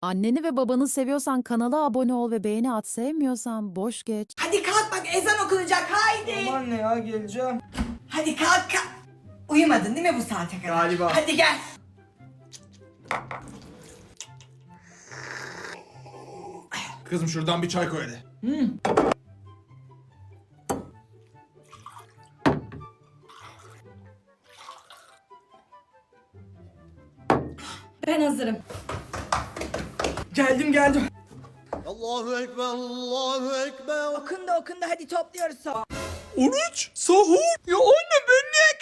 Anneni ve babanı seviyorsan kanala abone ol ve beğeni at. Sevmiyorsan boş geç. Hadi kalk bak, ezan okunacak, haydi. Tamam anne ya, geleceğim. Hadi kalk kalk. Uyumadın değil mi bu saate kadar? Galiba. Hadi gel. Kızım şuradan bir çay koy hadi. Ben hazırım. Geldim. Allahu Ekber, Allahu Ekber. Okundu hadi topluyoruz sonra. Oruç, sahur. Ya anne ben niye